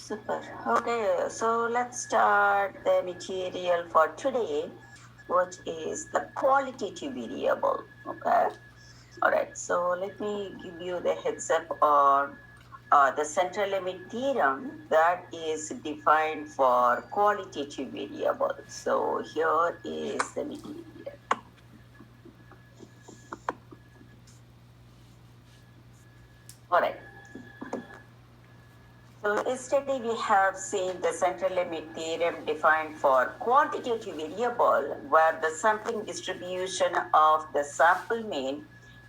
Super. Okay, so let's start the material for today, which is the qualitative variable. Okay. All right. So let me give you the heads up on the central limit theorem that is defined for qualitative variable. So here is the material. All right. So yesterday we have seen the central limit theorem defined for quantitative variable where the sampling distribution of the sample mean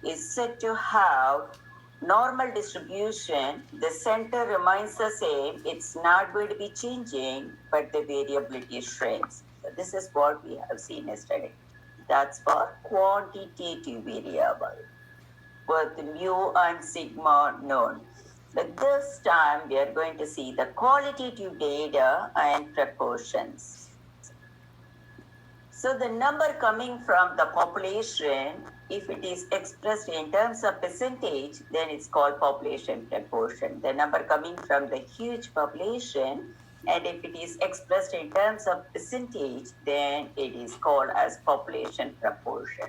is said to have normal distribution. The center remains the same. It's not going to be changing, but the variability shrinks. So this is what we have seen yesterday. That's for quantitative variable with mu and sigma known. But this time we are going to see the qualitative data and proportions. So the number coming from the population, if it is expressed in terms of percentage, then it's called population proportion. The number coming from the huge population, and if it is expressed in terms of percentage, then it is called as population proportion.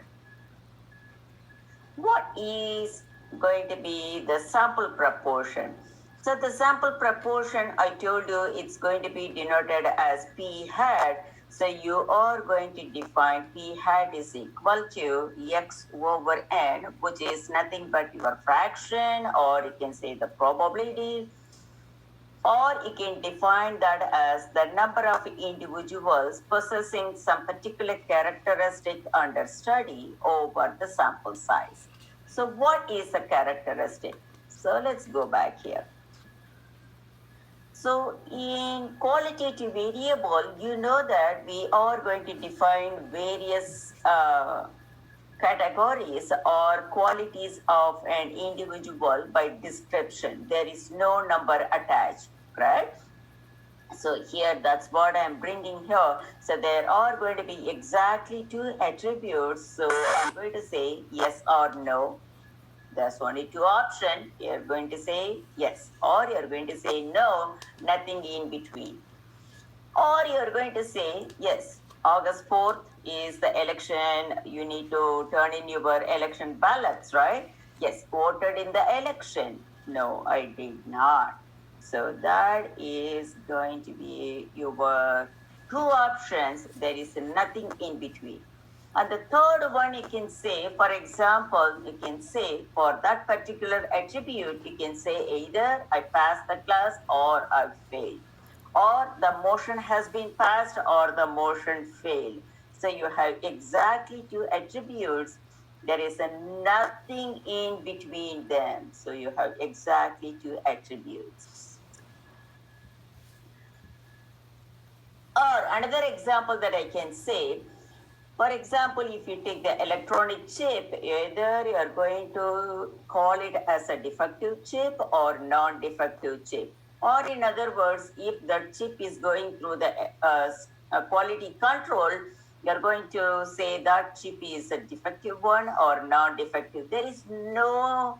What is going to be the sample proportion? So the sample proportion, I told you it's going to be denoted as P hat. So you are going to define P hat is equal to X over N, which is nothing but your fraction, or you can say the probability, or you can define that as the number of individuals possessing some particular characteristic under study over the sample size. So what is the characteristic? So let's go back here. So in qualitative variable, you know that we are going to define various categories or qualities of an individual by description. There is no number attached, right? So here, that's what I'm bringing here. So there are going to be exactly two attributes. So I'm going to say yes or no. There's only two options. You're going to say yes, or you're going to say no, nothing in between. Or you're going to say yes, August 4th is the election. You need to turn in your election ballots, right? Yes, voted in the election. No, I did not. So that is going to be your two options. There is nothing in between. And the third one you can say, for example, you can say for that particular attribute, you can say either I passed the class or I failed, or the motion has been passed or the motion failed. So you have exactly two attributes. There is nothing in between them. So you have exactly two attributes. Or another example that I can say, for example, if you take the electronic chip, either you are going to call it as a defective chip or non-defective chip. Or in other words, if the chip is going through the quality control, you are going to say that chip is a defective one or non-defective. There is no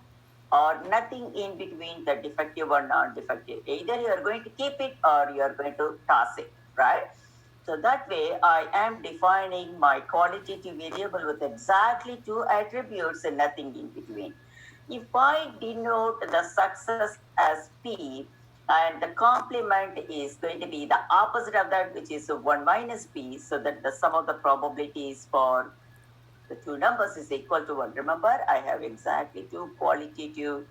or nothing in between the defective or non-defective. Either you are going to keep it or you are going to toss it, right? So that way, I am defining my qualitative variable with exactly two attributes and nothing in between. If I denote the success as P, and the complement is going to be the opposite of that, which is 1 minus P, so that the sum of the probabilities for the two numbers is equal to 1. Remember, I have exactly two qualitative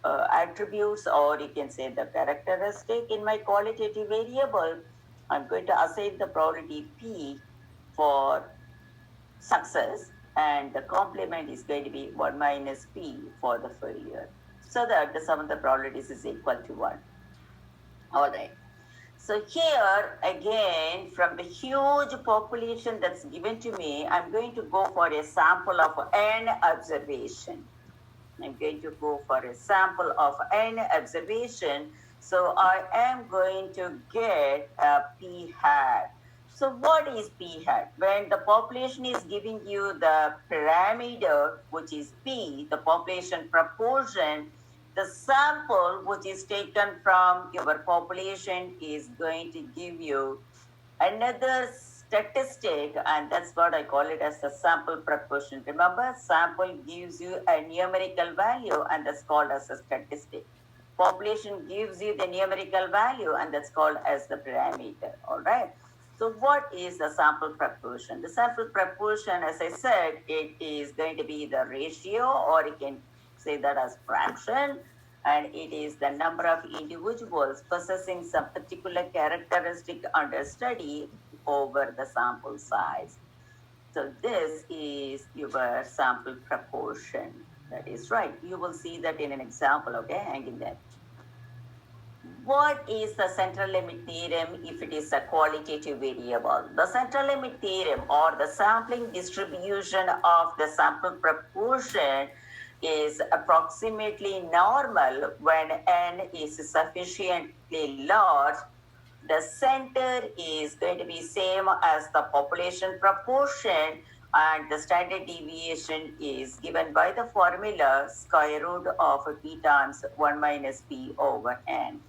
attributes, or you can say the characteristic in my qualitative variable. I'm going to assign the probability P for success, and the complement is going to be 1 minus P for the failure, so that the sum of the probabilities is equal to 1. All right. So here again, from the huge population that's given to me, I'm going to go for a sample of n observation. I'm going to go for a sample of n observation. So I am going to get a p hat. So what is p hat? When the population is giving you the parameter, which is p, the population proportion, the sample which is taken from your population is going to give you another statistic, and that's what I call it as the sample proportion. Remember, sample gives you a numerical value, and that's called as a statistic. Population gives you the numerical value, and that's called as the parameter. All right. So, what is the sample proportion? The sample proportion, as I said, it is going to be the ratio, or you can say that as fraction, and it is the number of individuals possessing some particular characteristic under study over the sample size. So this is your sample proportion. That is right. You will see that in an example, okay? Hang in there. What is the central limit theorem if it is a qualitative variable? The central limit theorem, or the sampling distribution of the sample proportion, is approximately normal when n is sufficiently large. The center is going to be same as the population proportion, and the standard deviation is given by the formula square root of p times 1 minus p over n.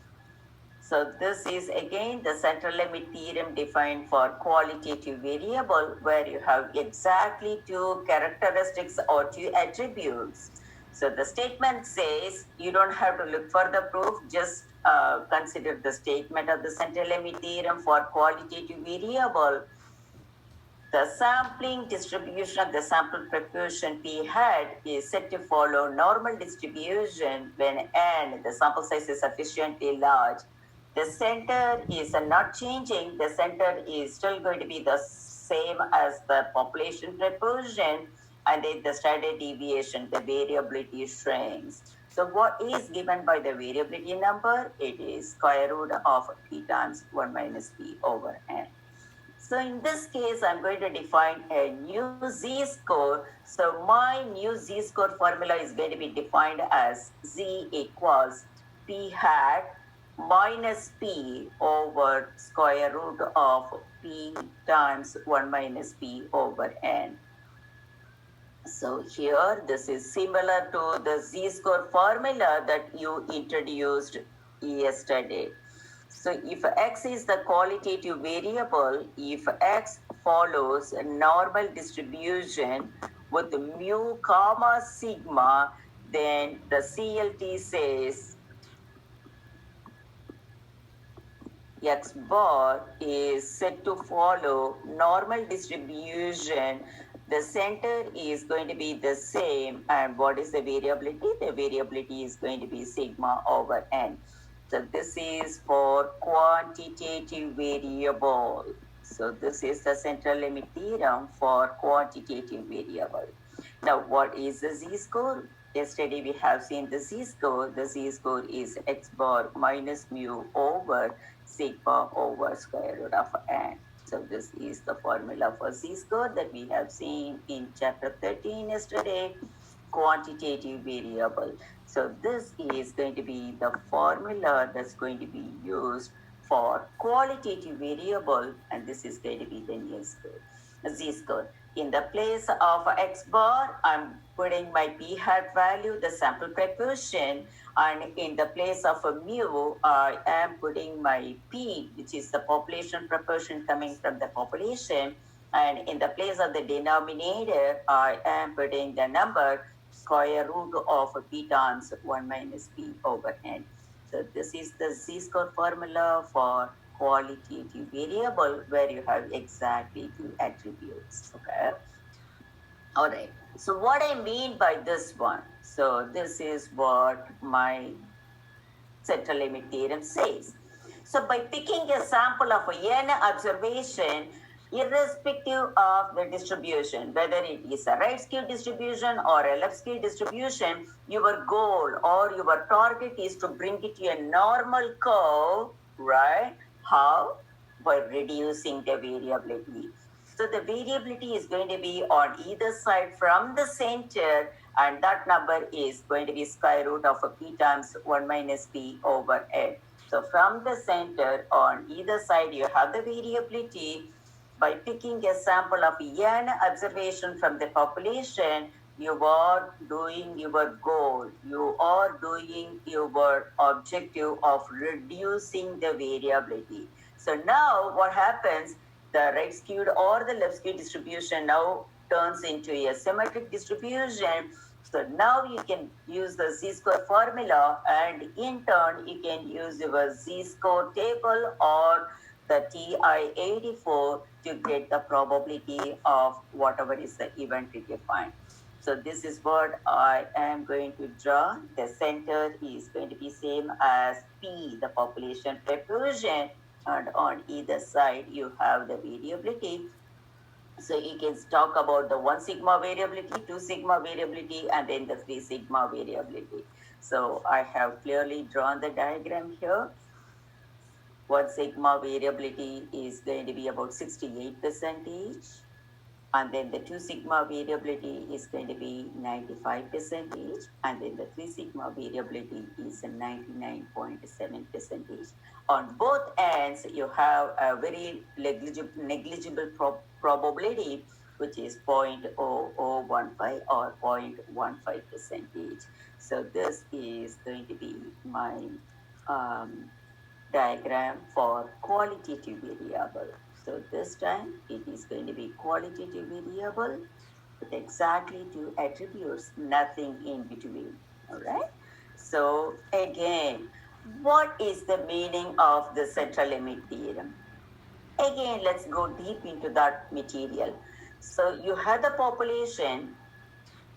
So this is again the central limit theorem defined for qualitative variable, where you have exactly two characteristics or two attributes. So the statement says you don't have to look for the proof, just consider the statement of the central limit theorem for qualitative variable. The sampling distribution of the sample proportion p hat is said to follow normal distribution when n, the sample size, is sufficiently large. The center is not changing. The center is still going to be the same as the population proportion, and then the standard deviation, the variability shrinks. So what is given by the variability number? It is square root of p times 1 minus p over n. So in this case, I'm going to define a new z-score. So my new z-score formula is going to be defined as z equals p hat minus p over square root of p times 1 minus p over n. So here, this is similar to the z-score formula that you introduced yesterday. So if x is the qualitative variable, if x follows a normal distribution with mu comma sigma, then the CLT says x bar is said to follow normal distribution. The center is going to be the same, and what is the variability? The variability is going to be sigma over n. So this is for quantitative variable. So this is the central limit theorem for quantitative variable. Now what is the z-score? Yesterday we have seen the z-score. The z-score is x bar minus mu over sigma over square root of n. So this is the formula for z-score that we have seen in chapter 13 yesterday, quantitative variable. So this is going to be the formula that's going to be used for qualitative variable, and this is going to be the new score, z-score. In the place of x bar, I'm putting my p hat value, the sample proportion, and in the place of a mu, I am putting my p, which is the population proportion coming from the population, and in the place of the denominator, I am putting the number square root of p times 1 minus p over n. So this is the z-score formula for qualitative variable, where you have exactly two attributes. Okay. All right. So what I mean by this one? So this is what my central limit theorem says. So by picking a sample of n observation, irrespective of the distribution, whether it is a right skew distribution or a left skew distribution, your goal or your target is to bring it to a normal curve, right? How? By reducing the variability. So the variability is going to be on either side from the center, and that number is going to be square root of p times 1 minus p over n. So from the center on either side, you have the variability. By picking a sample of n observation from the population, you are doing your goal, you are doing your objective of reducing the variability. So now what happens, the right skewed or the left skewed distribution now turns into a symmetric distribution. So now you can use the z-score formula, and in turn you can use your z-score table or the TI-84 to get the probability of whatever is the event defined. So this is what I am going to draw. The center is going to be same as P, the population proportion, and on either side you have the variability. So you can talk about the 1 sigma variability, 2 sigma variability, and then the 3 sigma variability. So I have clearly drawn the diagram here. 1 sigma variability is going to be about 68 percentage, and then the 2 sigma variability is going to be 95 percentage, and then the 3 sigma variability is a 99.7 percentage. On both ends you have a very negligible probability, which is 0.0015 or 0.15 percentage. So this is going to be my um, diagram for qualitative variable. So this time it is going to be qualitative variable with exactly two attributes, nothing in between. All right. So again, what is the meaning of the central limit theorem? Again, let's go deep into that material. So you have the population,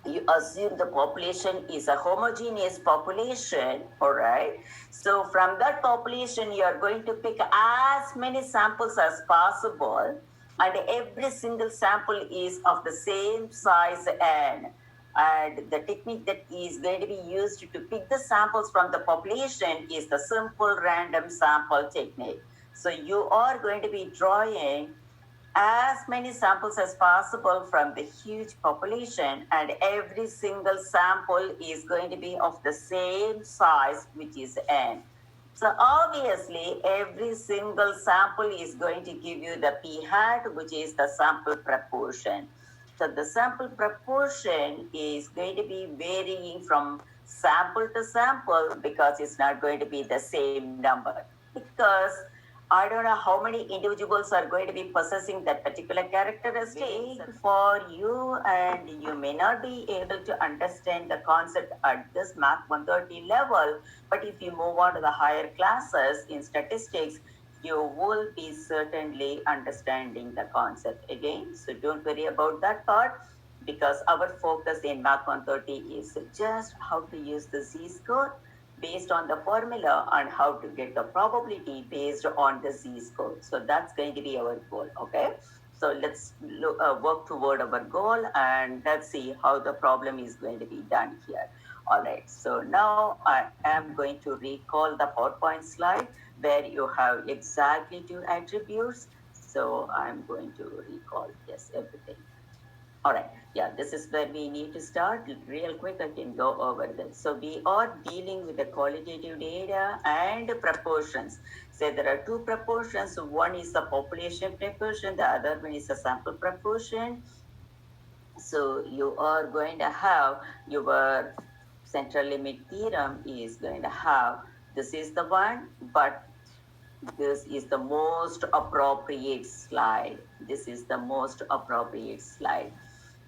you assume the population is a homogeneous population, all right? So from that population, you are going to pick as many samples as possible, and every single sample is of the same size n. And the technique that is going to be used to pick the samples from the population is the simple random sample technique. So you are going to be drawing as many samples as possible from the huge population, and every single sample is going to be of the same size, which is n. So obviously every single sample is going to give you the p hat, which is the sample proportion. So the sample proportion is going to be varying from sample to sample because it's not going to be the same number, because I don't know how many individuals are going to be possessing that particular characteristic for you, and you may not be able to understand the concept at this Math 130 level. But if you move on to the higher classes in statistics, you will be certainly understanding the concept again. So don't worry about that part, because our focus in Math 130 is just how to use the z-score based on the formula and how to get the probability based on the z-score. So that's going to be our goal, okay? So let's work toward our goal, and let's see how the problem is going to be done here. All right, so now I am going to recall the PowerPoint slide where you have exactly two attributes. So I'm going to recall, yes, everything. All right. Yeah, this is where we need to start. Real quick, I can go over this. So we are dealing with the qualitative data and proportions. So there are two proportions. So one is the population proportion, the other one is the sample proportion. So you are going to have your central limit theorem is going to have, this is the one, but this is the most appropriate slide. This is the most appropriate slide.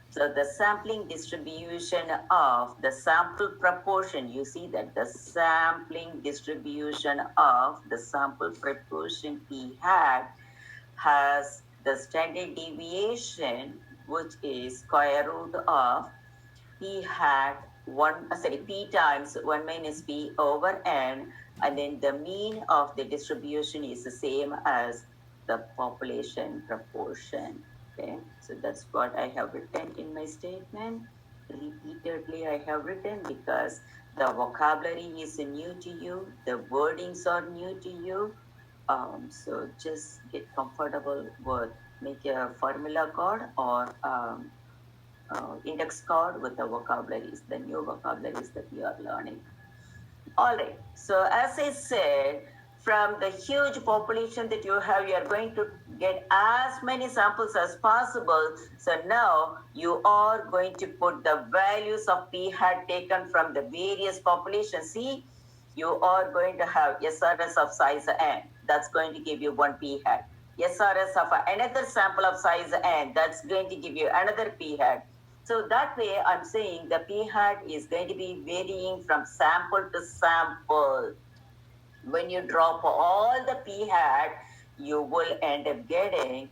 So the sampling distribution of the sample proportion, you see that the sampling distribution of the sample proportion P hat has the standard deviation, which is square root of P hat P times 1 minus P over N, and then the mean of the distribution is the same as the population proportion. Okay, so that's what I have written in my statement. Repeatedly, I have written because the vocabulary is new to you, the wordings are new to you. So just get comfortable with make a formula code or index card with the vocabularies, the new vocabularies that we are learning. All right. So as I said, from the huge population that you have, you are going to get as many samples as possible. So now you are going to put the values of p hat taken from the various populations. See, you are going to have SRS of size n. That's going to give you one p hat. SRS of another sample of size n. That's going to give you another p hat. So that way, I'm saying the p hat is going to be varying from sample to sample. When you drop all the p hat, you will end up getting,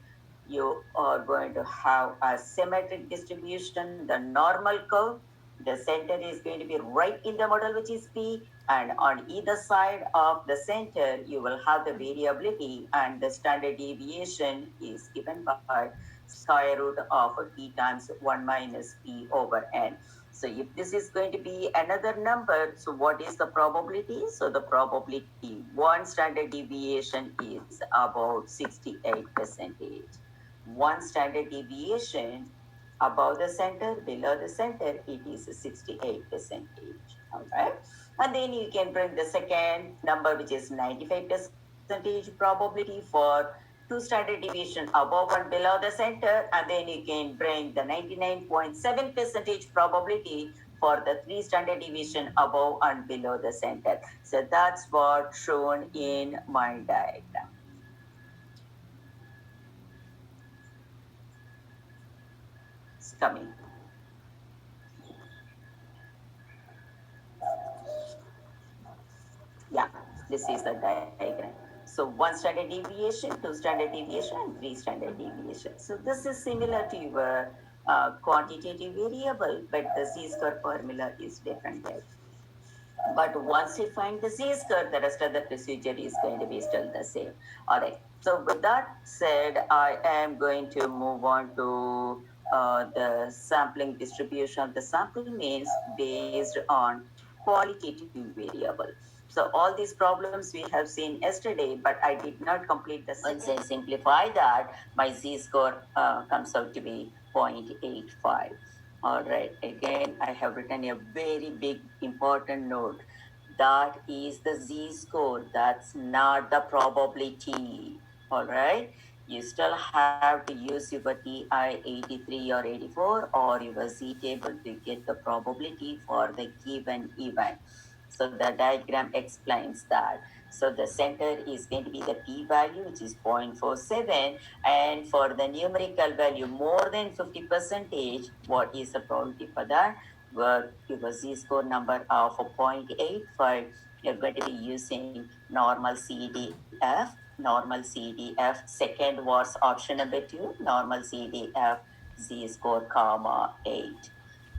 you are going to have a symmetric distribution, the normal curve. The center is going to be right in the middle, which is p, and on either side of the center, you will have the variability, and the standard deviation is given by square root of p times 1 minus p over n. So if this is going to be another number, so what is the probability? So the probability, one standard deviation is about 68 percentage. One standard deviation above the center, below the center, it is 68 percentage. All right. And then you can bring the second number, which is 95 percentage probability for two standard deviation above and below the center, and then you can bring the 99.7 percentage probability for the three standard deviation above and below the center. So that's what shown in my diagram. It's coming. Yeah, this is the diagram. So one standard deviation, two standard deviation, and three standard deviation. So this is similar to your quantitative variable, but the z-score formula is different there. But once you find the z-score, the rest of the procedure is going to be still the same. All right. So with that said, I am going to move on to the sampling distribution. The sample means based on qualitative variable. So all these problems we have seen yesterday, but I did not complete the once I simplify that, my z-score comes out to be 0.85. All right, again, I have written a very big important note. That is the z-score. That's not the probability. All right, you still have to use your TI 83 or 84 or your z table to get the probability for the given event. So the diagram explains that. So the center is going to be the p-value, which is 0.47, and for the numerical value more than 50 percentage, what is the probability for that? Well, your z-score number of 0.85, you're going to be using normal CDF. Normal CDF. Second was option number 2, normal CDF, z-score, comma 8.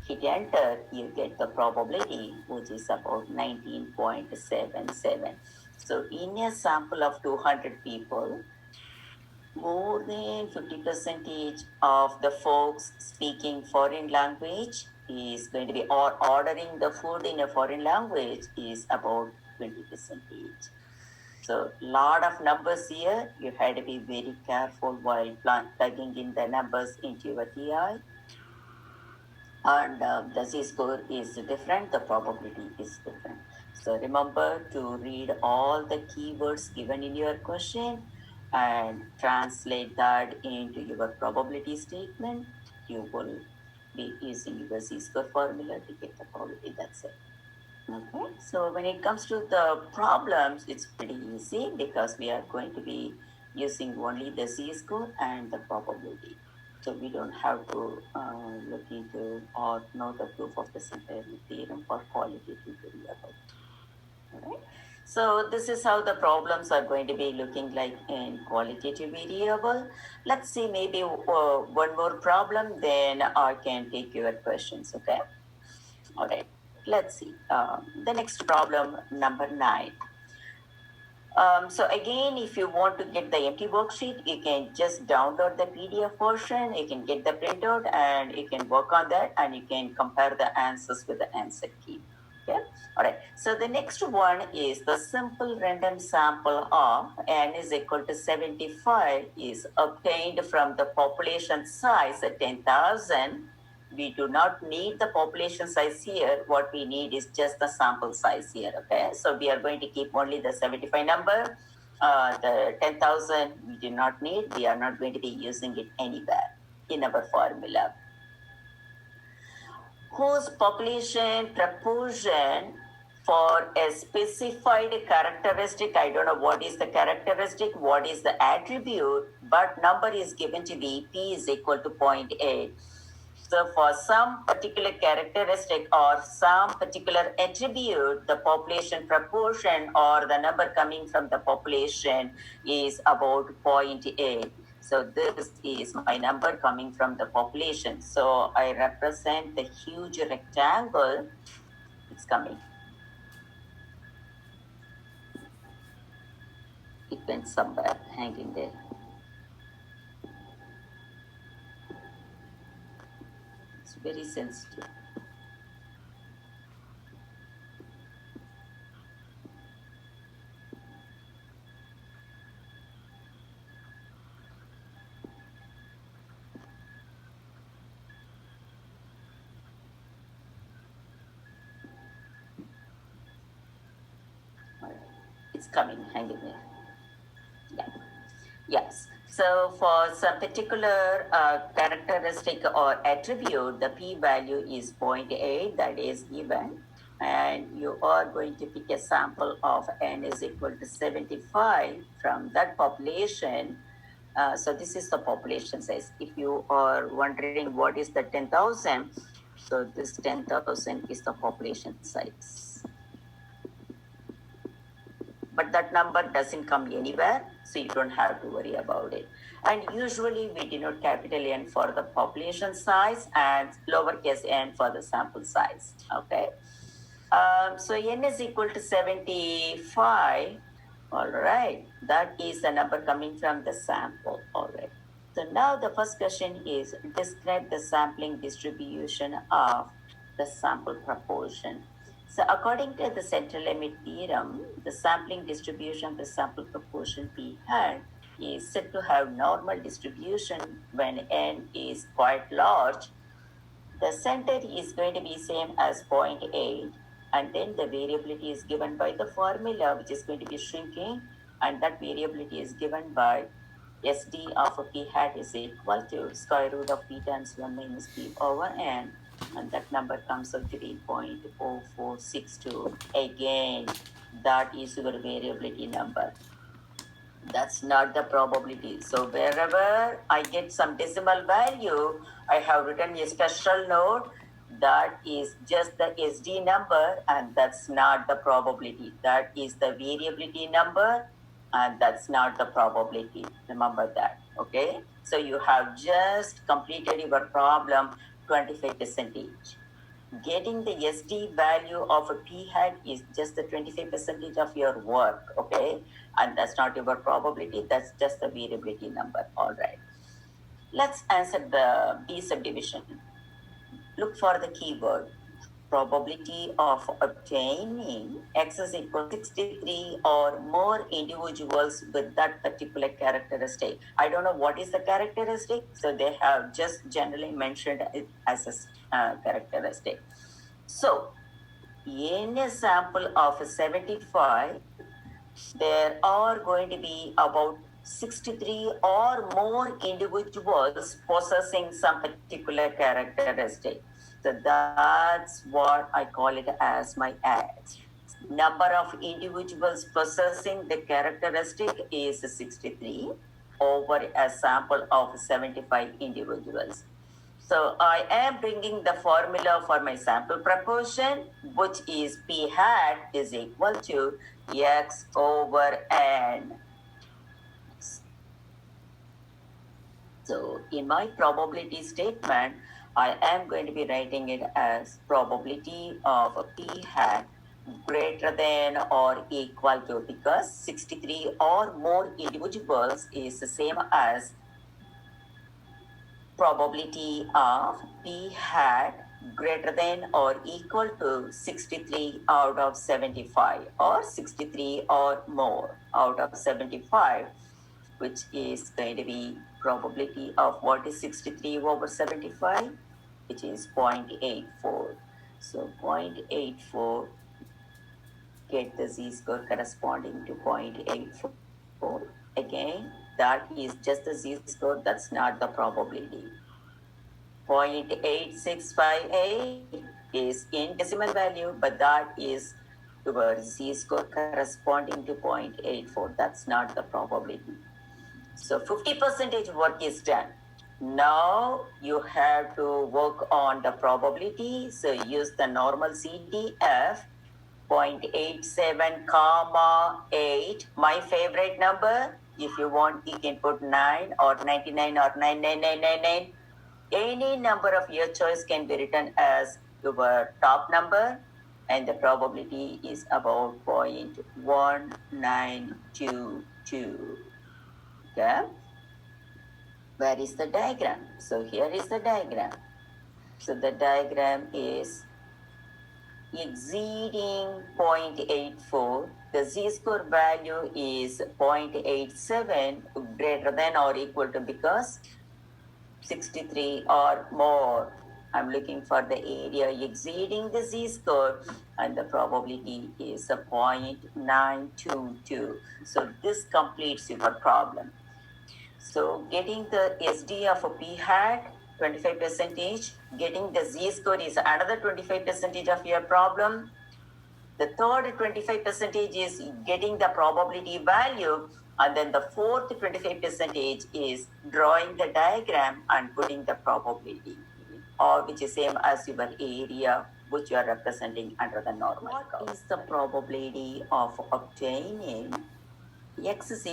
Hit enter, you get the probability, which is about 19.77. So in a sample of 200 people, more than 50 percentage of the folks speaking foreign language is going to be, or ordering the food in a foreign language is about 20 percentage. So lot of numbers here. You had to be very careful while plugging in the numbers into your TI. And the z-score is different, the probability is different. So remember to read all the keywords given in your question and translate that into your probability statement. You will be using your z-score formula to get the probability. That's it. Okay, so when it comes to the problems, it's pretty easy because we are going to be using only the z-score and the probability. So we don't have to look into or know the proof of the center theorem for qualitative variable. All right. So this is how the problems are going to be looking like in qualitative variable. Let's see maybe one more problem, then I can take your questions. Okay. All right. Let's see. The next problem, number 9. So again, if you want to get the empty worksheet, you can just download the PDF version, you can get the printout and you can work on that and you can compare the answers with the answer key. Okay. All right. So the next one is the simple random sample of n is equal to 75 is obtained from the population size at 10,000 we do not need the population size here. What we need is just the sample size here, okay? So we are going to keep only the 75 number. The 10,000 we do not need. We are not going to be using it anywhere in our formula. Whose population proportion for a specified characteristic, I don't know what is the characteristic, what is the attribute, but number is given to be P is equal to 0.8. So for some particular characteristic or some particular attribute, the population proportion or the number coming from the population is about 0.8. So this is my number coming from the population. So I represent the huge rectangle. It's coming. It went somewhere, hanging there. It's very sensitive. It's coming, hanging there. Yeah. Yes. So for some particular characteristic or attribute, the p-value is 0.8, that is given. And you are going to pick a sample of n is equal to 75 from that population. So this is the population size. If you are wondering what is the 10,000, so this 10,000 is the population size. But that number doesn't come anywhere, so you don't have to worry about it. And usually we denote capital N for the population size and lowercase n for the sample size, okay? So n is equal to 75, all right. That is the number coming from the sample, all right. So now the first question is, describe the sampling distribution of the sample proportion. So according to the central limit theorem, the sampling distribution of the sample proportion P hat is said to have normal distribution when n is quite large. The center is going to be same as 0.8, and then the variability is given by the formula, which is going to be shrinking, and that variability is given by SD of P hat is equal to square root of P times 1 minus P over n, and that number comes out to be 0.0462. Again, that is your variability number. That's not the probability. So wherever I get some decimal value, I have written a special note that is just the SD number, and that's not the probability. That is the variability number, and that's not the probability. Remember that, okay? So you have just completed your problem 25%. Getting the SD value of a p hat is just the 25% of your work, okay? And that's not your probability, that's just the variability number, all right. Let's answer the B subdivision. Look for the keyword. Probability of obtaining X is equal to 63 or more individuals with that particular characteristic. I don't know what is the characteristic, so they have just generally mentioned it as a characteristic. So, in a sample of 75, there are going to be about 63 or more individuals possessing some particular characteristic. So that's what I call it as my X. Number of individuals possessing the characteristic is 63 over a sample of 75 individuals. So I am bringing the formula for my sample proportion, which is P hat is equal to X over N. So in my probability statement, I am going to be writing it as probability of P hat greater than or equal to, because 63 or more individuals is the same as probability of P hat greater than or equal to 63 out of 75 or 63 or more out of 75, which is going to be probability of what is 63 over 75? which is 0.84. So 0.84, get the z-score corresponding to 0.84. Again, that is just the z-score, that's not the probability. 0.8658 is in decimal value, but that is your z-score corresponding to 0.84. That's not the probability. So 50% work is done. Now you have to work on the probability. So use the normal CDF 0.87 comma 8. My favorite number. If you want, you can put 9 or 99 or 99999. Any number of your choice can be written as your top number, and the probability is about 0.1922. Okay, where is the diagram? So here is the diagram. So the diagram is exceeding 0.84. The z-score value is 0.87, greater than or equal to, because 63 or more. I'm looking for the area exceeding the z-score, and the probability is a 0.922. So this completes your problem. So getting the SD of a p hat, 25%, getting the z-score is another 25% of your problem. The third 25% is getting the probability value, and then the fourth 25% is drawing the diagram and putting the probability, or which is same as your area, which you are representing under the normal. What is the probability of obtaining x is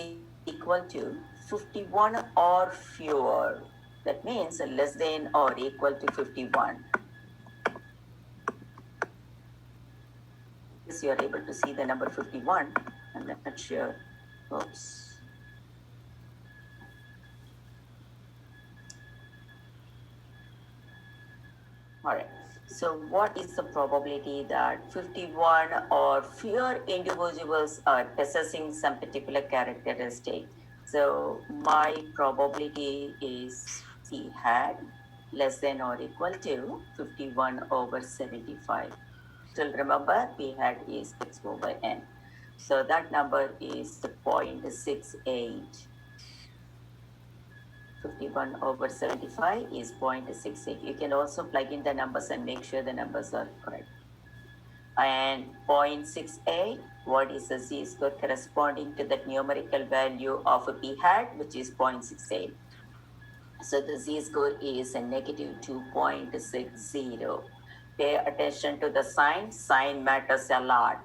equal to 51 or fewer? That means less than or equal to 51. You are able to see the number 51. I'm not sure. Oops. All right. So what is the probability that 51 or fewer individuals are possessing some particular characteristic? So my probability is p hat less than or equal to 51 over 75. Still remember, p hat is x over n. So that number is 0.68. 51 over 75 is 0.68. You can also plug in the numbers and make sure the numbers are correct. And 0.68, what is the z-score corresponding to that numerical value of a p hat, which is 0.68. So the z-score is a negative 2.60. Pay attention to the sign. Sign matters a lot.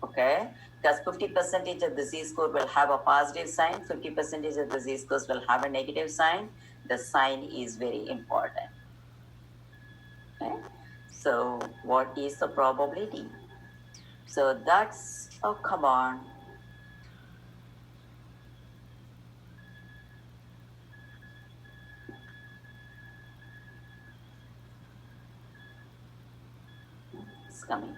Okay, because 50% of the z-score will have a positive sign, 50% of the z-scores will have a negative sign. The sign is very important. Okay, so what is the probability? So that's, oh, come on. It's coming.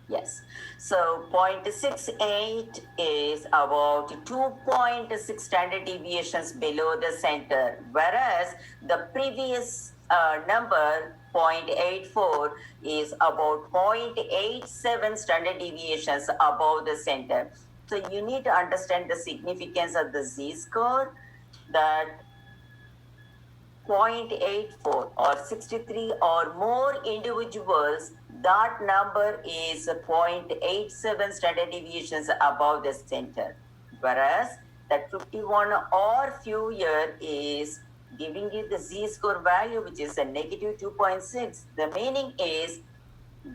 Yes. So 0.68 is about 2.6 standard deviations below the center, whereas the previous number 0.84 is about 0.87 standard deviations above the center. So you need to understand the significance of the z-score, that 0.84 or 63 or more individuals, that number is 0.87 standard deviations above the center. Whereas that 51 or fewer is giving you the z-score value, which is a negative 2.6. The meaning is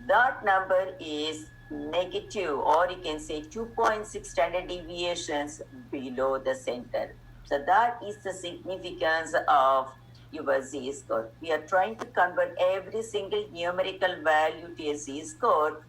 that number is negative, or you can say 2.6 standard deviations below the center. So that is the significance of your z-score. We are trying to convert every single numerical value to a z-score,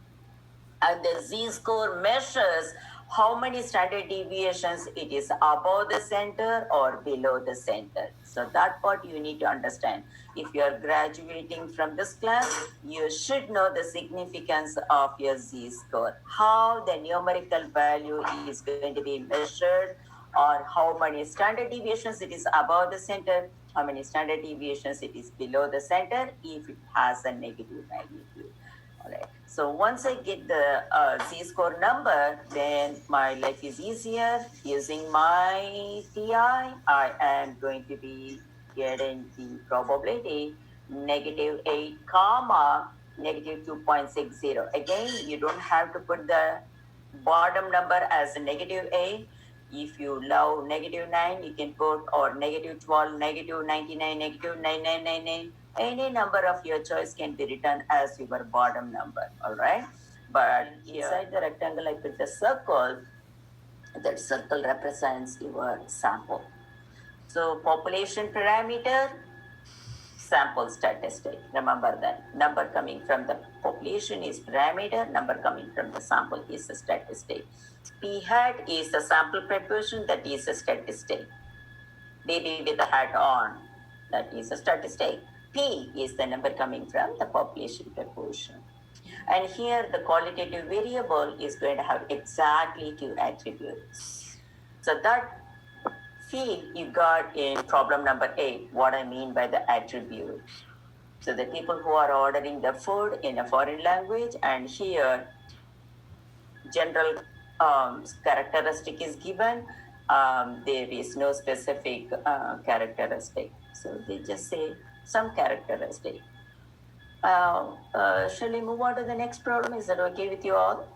and the z-score measures how many standard deviations it is above the center or below the center. So that part you need to understand. If you are graduating from this class, you should know the significance of your z-score, how the numerical value is going to be measured, or how many standard deviations it is above the center, how many standard deviations it is below the center if it has a negative magnitude. All right. So once I get the z-score number, then my life is easier. Using my TI, I am going to be getting the probability -8 comma -2.60. Again, you don't have to put the bottom number as a -8. If you love -9, you can put or -12, -99, -9999. Any number of your choice can be written as your bottom number. All right. But inside the rectangle, I put the circle. That circle represents your sample. So population parameter, sample statistic. Remember that number coming from the population is parameter, number coming from the sample is a statistic. P hat is the sample proportion, that is a statistic. Baby with the hat on, that is a statistic. P is the number coming from the population proportion. And here the qualitative variable is going to have exactly 2 attributes. So that field you got in problem number 8, what I mean by the attribute. So the people who are ordering the food in a foreign language, and here general characteristic is given. There is no specific characteristic. So they just say some characteristic. Shall we move on to the next problem? Is that okay with you all?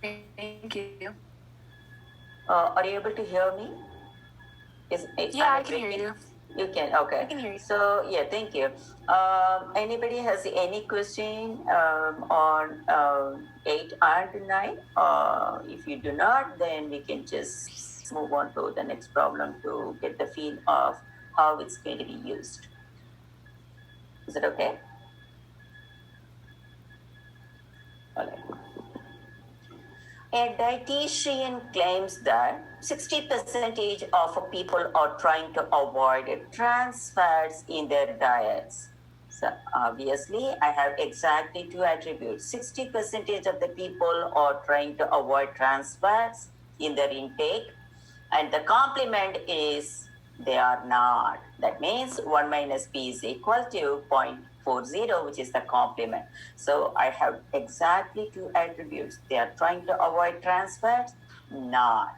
Thank you. Are you able to hear me? Yeah, I can hear you. You can, okay. I can hear you. So, yeah, thank you. Anybody has any question on 8 and 9? If you do not, then we can just move on to the next problem to get the feel of how it's going to be used. Is it okay? All right. A dietitian claims that 60% of people are trying to avoid trans fats in their diets. So obviously, I have exactly 2 attributes. 60% of the people are trying to avoid trans fats in their intake, and the complement is they are not. That means 1 minus p is equal to 0.40, which is the complement. So I have exactly 2 attributes. They are trying to avoid trans fats, not.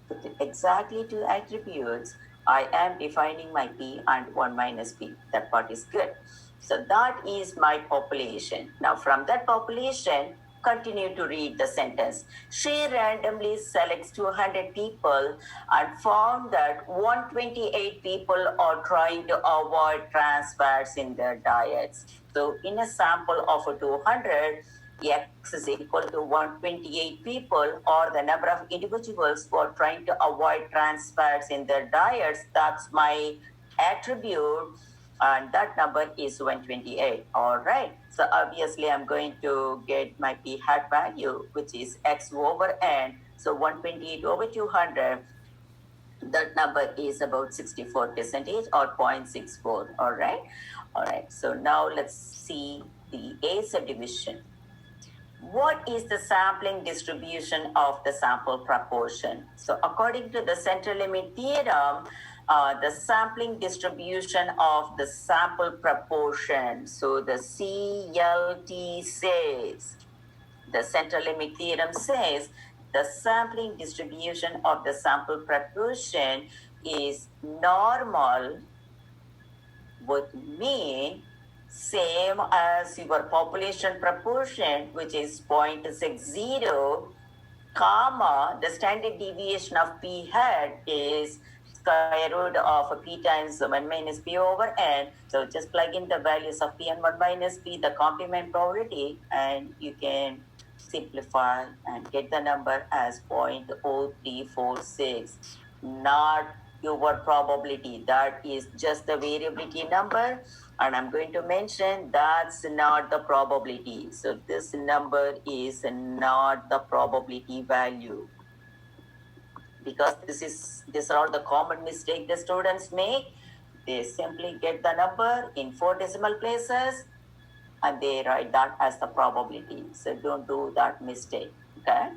With exactly 2 attributes, I am defining my p and 1 minus p. That part is good. So that is my population. Now from that population, continue to read the sentence. She randomly selects 200 people and found that 128 people are trying to avoid trans fats in their diets. So in a sample of 200, X is equal to 128 people, or the number of individuals who are trying to avoid trans fats in their diets. That's my attribute, and that number is 128. All right. So obviously, I'm going to get my p hat value, which is x over n. So 128 over 200. That number is about 64% or 0.64. All right. All right. So now let's see the A subdivision. What is the sampling distribution of the sample proportion? So according to the central limit theorem, the sampling distribution of the sample proportion, so the CLT says, the central limit theorem says, the sampling distribution of the sample proportion is normal would mean same as your population proportion, which is 0.60, comma, the standard deviation of p hat is square root of p times 1 minus p over n. So just plug in the values of p and 1 minus p, the complement probability, and you can simplify and get the number as 0.0346, not your probability. That is just the variability number, and I'm going to mention that's not the probability. So this number is not the probability value, because these are all the common mistake the students make. They simply get the number in 4 decimal places and they write that as the probability. So don't do that mistake. Okay.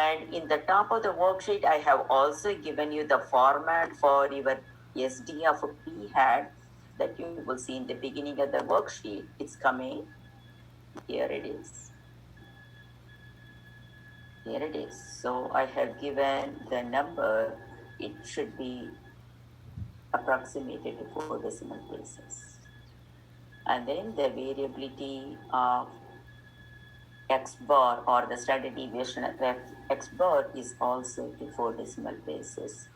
And in the top of the worksheet, I have also given you the format for your SD of P hat that you will see in the beginning of the worksheet. It's coming. Here it is. Here it is. So I have given the number. It should be approximated to 4 decimal places. And then the variability of x bar or the standard deviation of x bar is also to 4 decimal places.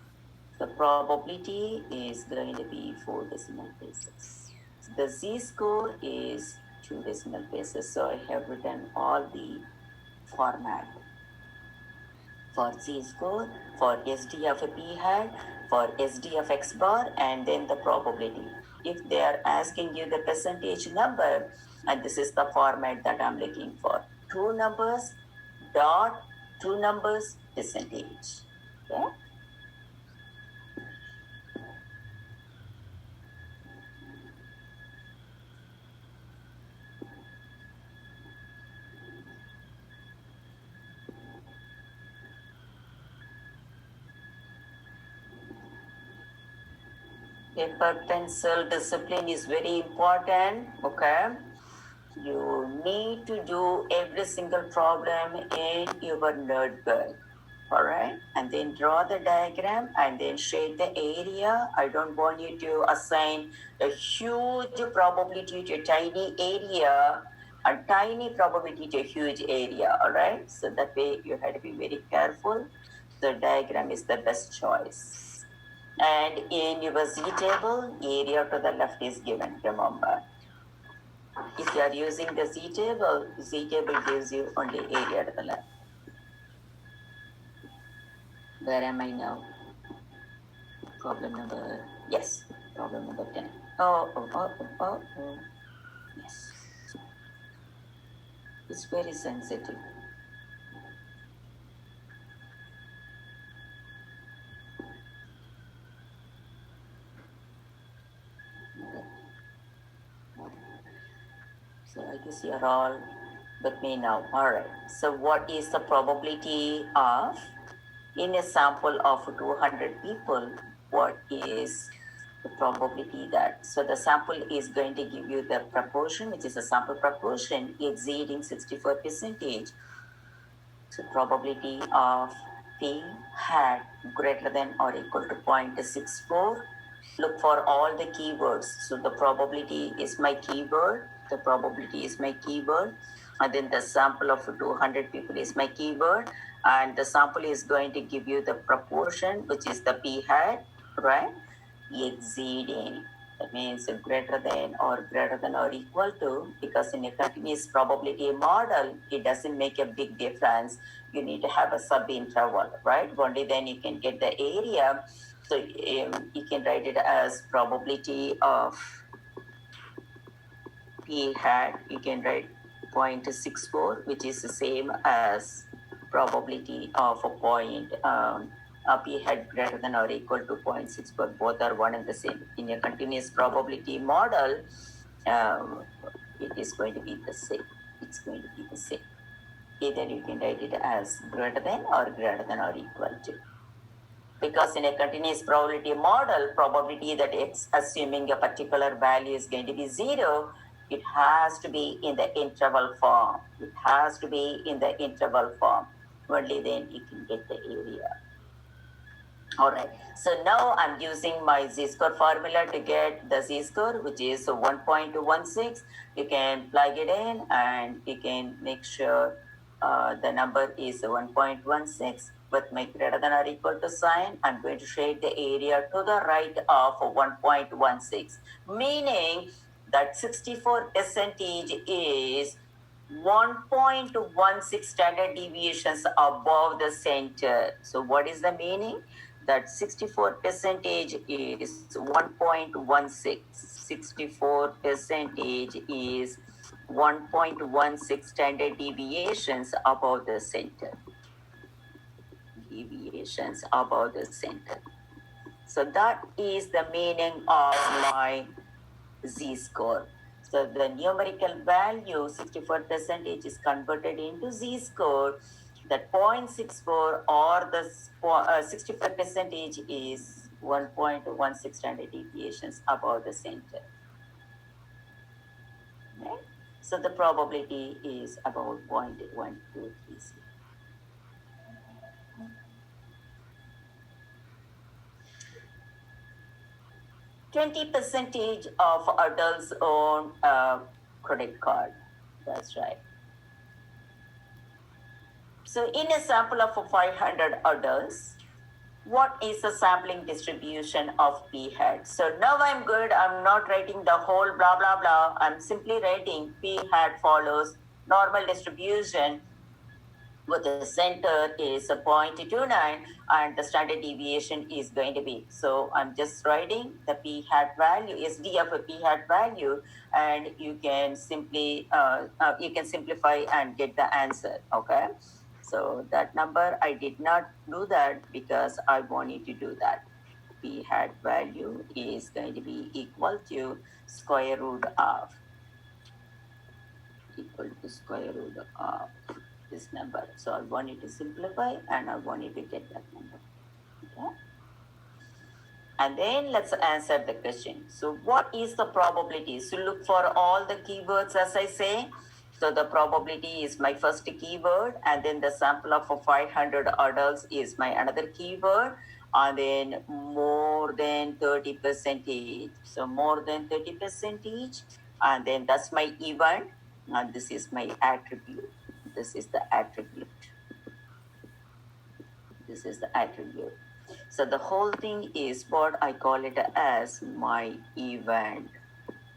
The probability is going to be 4 decimal places. The z-score is 2 decimal places. So I have written all the format for z-score, for SD of a p hat, for SD of x bar, and then the probability. If they are asking you the percentage number, and this is the format that I'm looking for, 2 numbers, dot, 2 numbers, percentage. Okay? Paper pencil discipline is very important. Okay, you need to do every single problem in your notebook. All right, and then draw the diagram and then shade the area. I don't want you to assign a huge probability to a tiny area, a tiny probability to a huge area. All right, so that way you have to be very careful. The diagram is the best choice. And in your Z table, area to the left is given, remember. If you are using the Z table gives you only area to the left. Where am I now? Problem number, yes, problem number 10. Oh. Yes. It's very sensitive. So I guess you're all with me now. All right. So what is the probability of, in a sample of 200 people, what is the probability that, so the sample is going to give you the proportion, which is a sample proportion exceeding 64 percentage. So probability of P hat greater than or equal to 0.64. Look for all the keywords. So the probability is my keyword. The probability is my keyword. And then the sample of 200 people is my keyword. And the sample is going to give you the proportion, which is the P hat, right? Exceeding. That means greater than or equal to, because in a continuous probability model, it doesn't make a big difference. You need to have a sub-interval, right? Only then you can get the area. So you can write it as probability of P hat. You can write 0.64, which is the same as probability of a point P hat greater than or equal to 0.64. Both are one and the same. In a continuous probability model, it is going to be the same. It's going to be the same. Either you can write it as greater than or equal to. Because in a continuous probability model, probability that it's assuming a particular value is going to be 0, it has to be in the interval form. It has to be in the interval form. Only then you can get the area. All right. So now I'm using my z-score formula to get the z-score, which is 1.16. You can plug it in and you can make sure the number is 1.16 with my greater than or equal to sign. I'm going to shade the area to the right of 1.16, meaning that 64 percentage is 1.16 standard deviations above the center. So what is the meaning? That 64 percentage is 1.16. 64 percentage is 1.16 standard deviations above the center. Deviations above the center. So that is the meaning of my z-score. So the numerical value 64 percentage is converted into z-score. that 0.64 or the 65 percentage is 1.16 standard deviations above the center. Right? So the probability is about 0.1230. 20 percentage of adults own a credit card. That's right. So in a sample of 500 adults, what is the sampling distribution of p hat? So now I'm good. I'm not writing the whole blah, blah, blah. I'm simply writing p hat follows normal distribution with the center is a 0.29 and the standard deviation is going to be. So I'm just writing the p hat value, SD of a p hat value, and you can simply, you can simplify and get the answer, okay? So that number, I did not do that because I wanted to do that. P hat value is going to be equal to square root of this number. So I want you to simplify and I want you to get that number. Okay. And then let's answer the question. So what is the probability? So look for all the keywords as I say. So the probability is my first keyword, and then the sample of 500 adults is my another keyword, and then more than 30 percentage. So more than 30 percentage, and then that's my event, and this is my attribute. This is the attribute. This is the attribute. So the whole thing is what I call it as my event.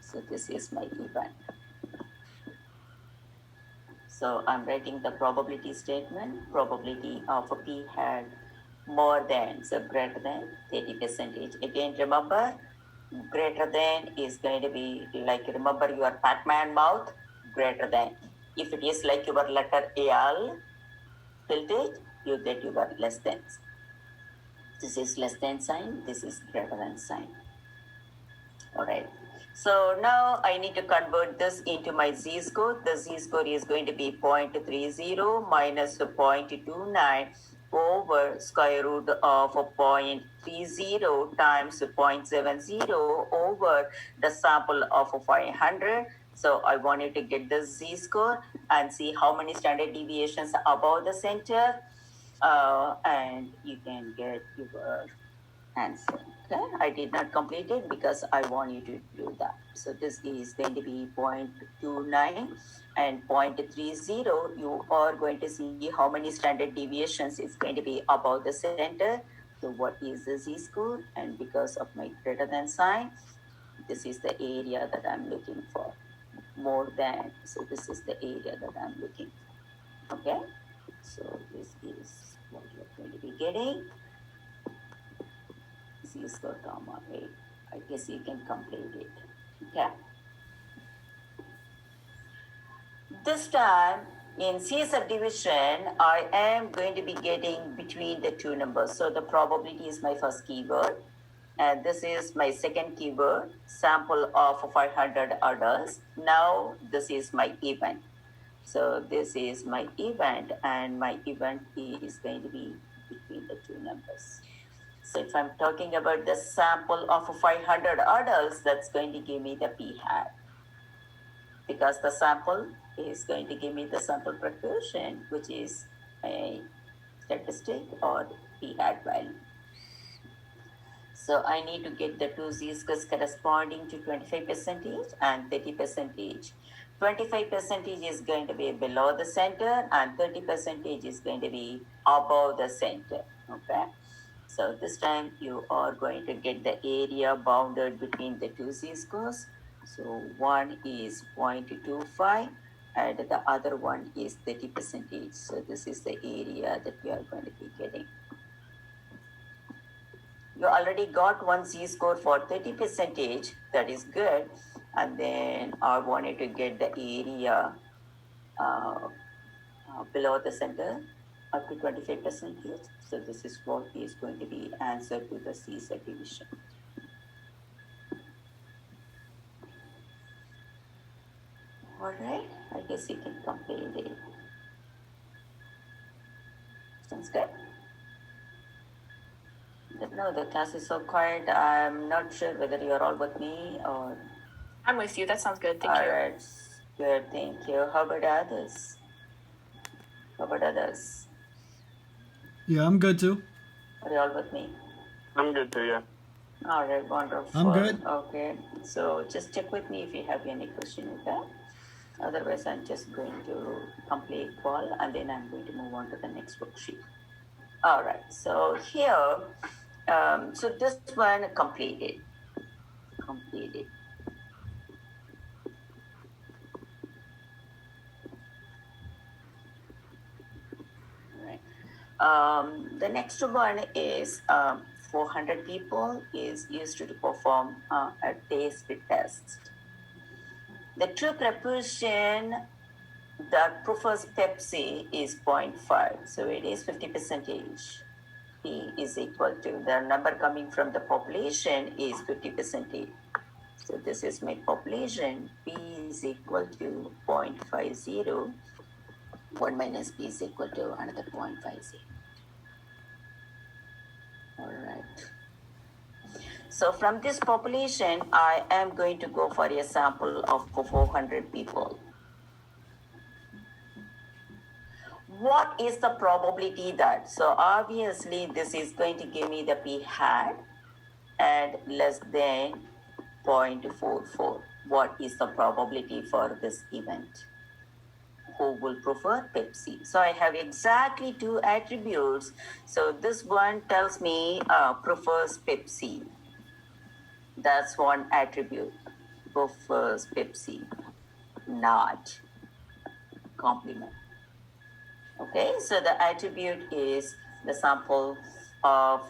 So this is my event. So I'm writing the probability statement. Probability of a p hat more than, so greater than 30 percentage. Again, remember, greater than is going to be like, remember your Pac-Man mouth, greater than. If it is like your letter L, tilted, you get your less than. This is less than sign, this is greater than sign. All right. So now I need to convert this into my z-score. The z-score is going to be 0.30 minus 0.29 over square root of 0.30 times 0.70 over the sample of 500. So I wanted to get the z-score and see how many standard deviations above the center. And you can get your answer. Okay, I did not complete it because I want you to do that. So this is going to be 0.29 and 0.30. You are going to see how many standard deviations is going to be above the center. So what is the z-score? And because of my greater than sign, this is the area that I'm looking for. More than, so this is the area that I'm looking for. Okay, so this is what you're going to be getting. Z-score comma 8. I guess you can complete it. Okay. This time in C subdivision, I am going to be getting between the two numbers. So the probability is my first keyword. And this is my second keyword, sample of 500 adults. Now this is my event. So this is my event, and my event is going to be between the two numbers. So if I'm talking about the sample of 500 adults, that's going to give me the p hat. Because the sample is going to give me the sample proportion, which is a statistic or p hat value. So I need to get the two z-scores corresponding to 25 percentage and 30 percentage. 25 percentage is going to be below the center and 30 percentage is going to be above the center. Okay. So this time you are going to get the area bounded between the two z-scores. So one is 0.25 and the other one is 30 percentage. So this is the area that we are going to be getting. You already got one z-score for 30 percentage, that is good. And then I wanted to get the area below the center up to 25 percentage. So this is what is going to be answer to the C subdivision. All right, I guess you can complete it. Sounds good. No, the class is so quiet. I'm not sure whether you're all with me or. I'm with you. That sounds good. Thank All you. right. Good. Thank you. How about others? How about others? Yeah, I'm good too. Are you all with me? I'm good too, yeah. All right. Wonderful. I'm good. Okay. So just check with me if you have any question with that. Otherwise, I'm just going to complete call and then I'm going to move on to the next worksheet. All right. So here, so this one completed. Completed. The next one is 400 people is used to perform a taste test. The true proportion that prefers Pepsi is 0.5, so it is 50 percentage. P is equal to the number coming from the population is 50 percentage. So this is my population. P is equal to 0.50. 1 minus P is equal to another 0.50. All right. So from this population, I am going to go for a sample of 400 people. What is the probability that? So obviously this is going to give me the p hat and less than 0.44. What is the probability for this event? Who will prefer Pepsi? So I have exactly two attributes. So this one tells me prefers Pepsi. That's one attribute. Prefers Pepsi, not complement. Okay, so the attribute is the sample of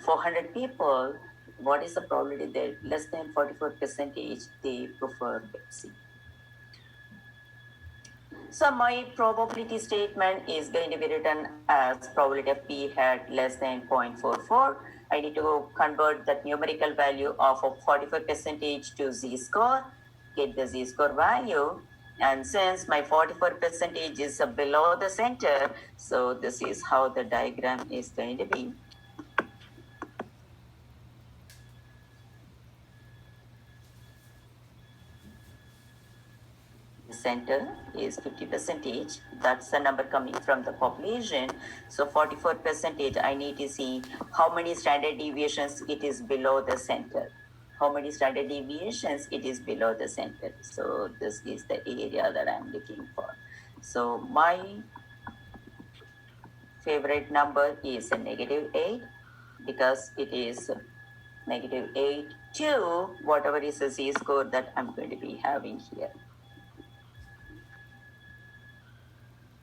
400 people. What is the probability that less than 44 percentage they prefer Pepsi? So my probability statement is going to be written as probability of p hat less than 0.44. I need to convert that numerical value of 44 percentage to z-score, get the z-score value. And since my 44 percentage is below the center, so this is how the diagram is going to be. The center is 50 percentage. That's the number coming from the population. So 44 percentage, I need to see how many standard deviations it is below the center. How many standard deviations it is below the center. So this is the area that I'm looking for. So my favorite number is a -8 because it is -8 to whatever is the z-score that I'm going to be having here.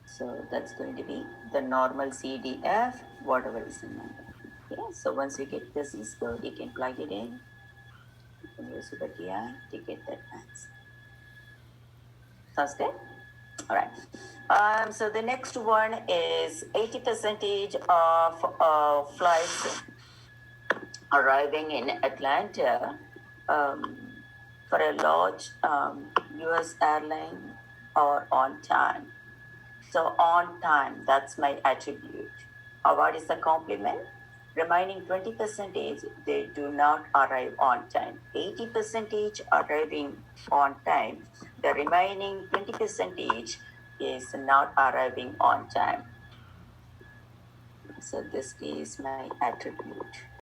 So that's going to be the normal CDF, whatever is the number. Okay, so once you get the z-score, you can plug it in. You can use the TI to get that answer. Sounds good? All right. So the next one is 80 percentage of flights arriving in Atlanta for a large US airline are on time. So on time, that's my attribute. What is the complement? Remaining 20 percentage, they do not arrive on time. 80 percentage arriving on time. The remaining 20 percentage is not arriving on time. So this is my attribute.